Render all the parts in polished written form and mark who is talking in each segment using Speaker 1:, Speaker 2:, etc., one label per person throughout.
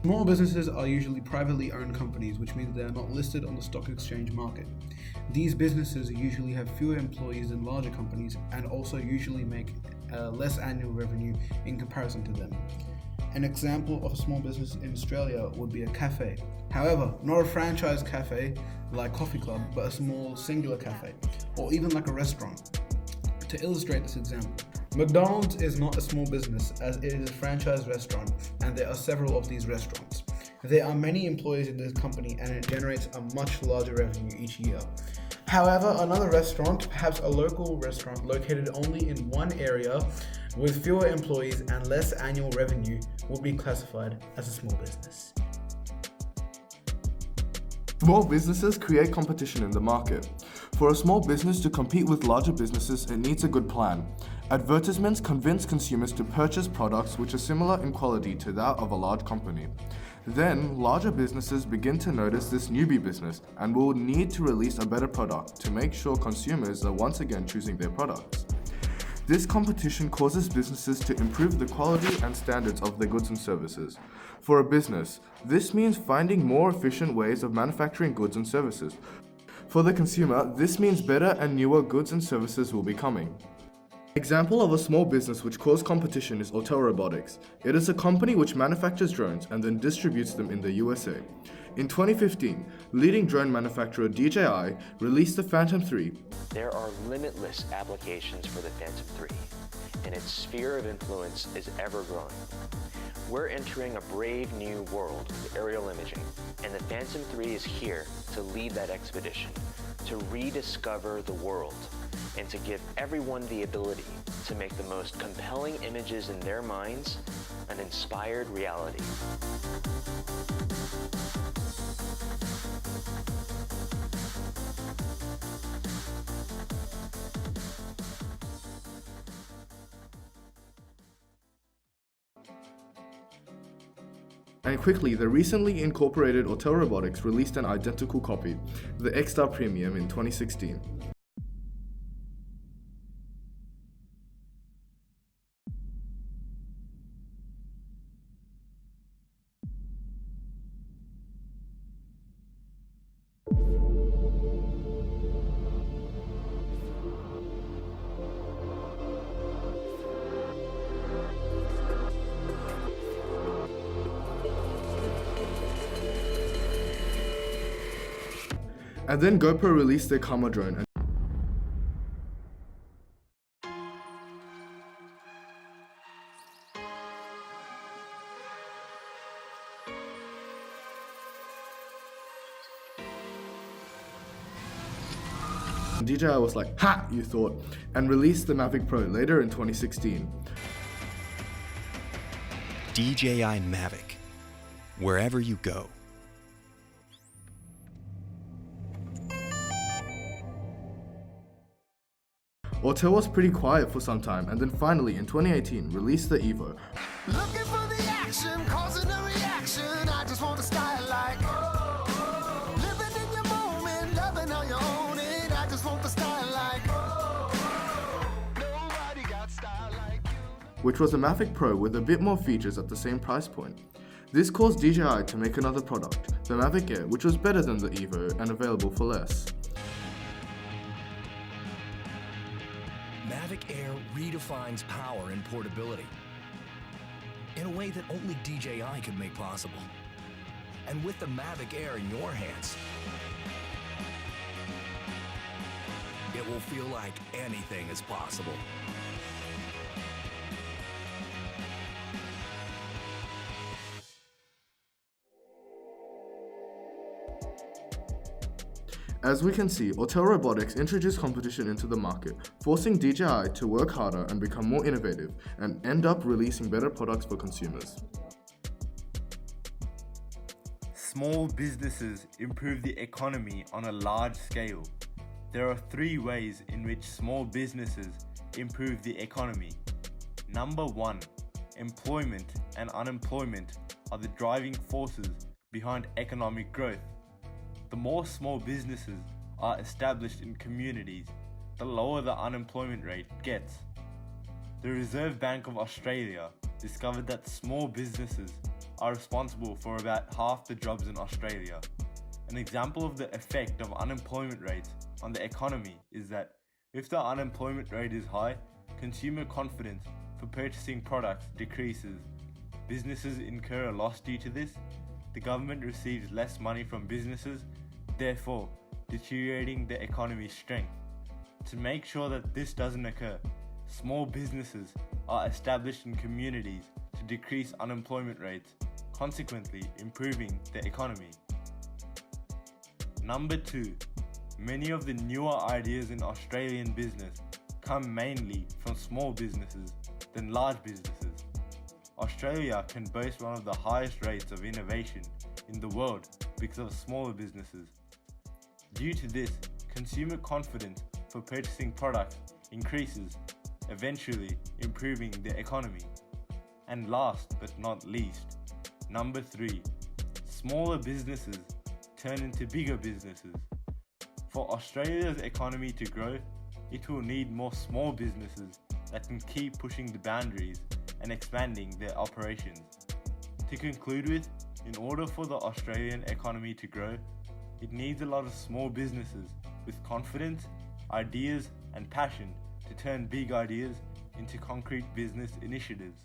Speaker 1: Small businesses are usually privately owned companies, which means they are not listed on the stock exchange market. These businesses usually have fewer employees than larger companies and also usually make less annual revenue in comparison to them. An example of a small business in Australia would be a cafe. However, not a franchise cafe like Coffee Club, but a small singular cafe, or even like a restaurant. To illustrate this example, McDonald's is not a small business as it is a franchise restaurant and there are several of these restaurants. There are many employees in this company and it generates a much larger revenue each year. However, another restaurant, perhaps a local restaurant located only in one area with fewer employees and less annual revenue, will be classified as a small business.
Speaker 2: Small businesses create competition in the market. For a small business to compete with larger businesses, it needs a good plan. Advertisements convince consumers to purchase products which are similar in quality to that of a large company. Then, larger businesses begin to notice this newbie business and will need to release a better product to make sure consumers are once again choosing their products. This competition causes businesses to improve the quality and standards of their goods and services. For a business, this means finding more efficient ways of manufacturing goods and services. For the consumer, this means better and newer goods and services will be coming. Example of a small business which caused competition is Autel Robotics. It is a company which manufactures drones and then distributes them in the USA. In 2015, leading drone manufacturer DJI released the Phantom 3.
Speaker 3: There are limitless applications for the Phantom 3, and its sphere of influence is ever growing. We're entering a brave new world with aerial imaging, and the Phantom 3 is here to lead that expedition, to rediscover the world, and to give everyone the ability to make the most compelling images in their minds an inspired reality.
Speaker 2: And quickly, the recently incorporated Autel Robotics released an identical copy, the X-Star Premium, in 2016. And then GoPro released their Karma drone. And DJI was like, ha, you thought, and released the Mavic Pro later in 2016.
Speaker 4: DJI Mavic, wherever you go.
Speaker 2: Autel was pretty quiet for some time and then finally in 2018 released the Evo.
Speaker 5: Looking for the action, causing a reaction. I just want a style like living in your moment, loving how you own it. I just want the style like nobody got style like you.
Speaker 2: Which was a Mavic Pro with a bit more features at the same price point. This caused DJI to make another product, the Mavic Air, which was better than the Evo and available for less.
Speaker 6: Mavic Air redefines power and portability in a way that only DJI could make possible. And with the Mavic Air in your hands, it will feel like anything is possible.
Speaker 2: As we can see, Autel Robotics introduced competition into the market, forcing DJI to work harder and become more innovative, and end up releasing better products for consumers.
Speaker 7: Small businesses improve the economy on a large scale. There are 3 ways in which small businesses improve the economy. Number 1, employment and unemployment are the driving forces behind economic growth. The more small businesses are established in communities, the lower the unemployment rate gets. The Reserve Bank of Australia discovered that small businesses are responsible for about half the jobs in Australia. An example of the effect of unemployment rates on the economy is that if the unemployment rate is high, consumer confidence for purchasing products decreases. Businesses incur a loss due to this. The government receives less money from businesses, therefore deteriorating the economy's strength. To make sure that this doesn't occur, small businesses are established in communities to decrease unemployment rates, consequently improving the economy. Number 2. Many of the newer ideas in Australian business come mainly from small businesses than large businesses. Australia can boast one of the highest rates of innovation in the world because of smaller businesses. Due to this, consumer confidence for purchasing products increases, eventually improving the economy. And last but not least, number 3, smaller businesses turn into bigger businesses. For Australia's economy to grow, it will need more small businesses that can keep pushing the boundaries and expanding their operations. To conclude with, in order for the Australian economy to grow, it needs a lot of small businesses with confidence, ideas and passion to turn big ideas into concrete business initiatives.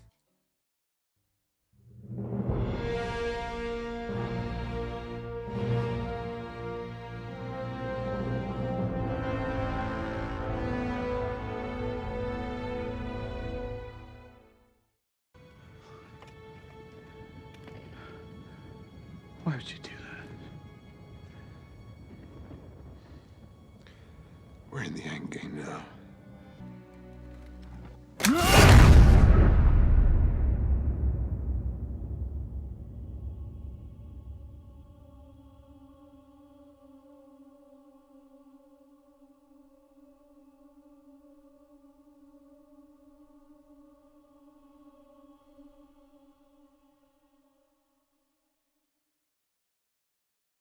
Speaker 8: Why would you do that? We're in the end game now.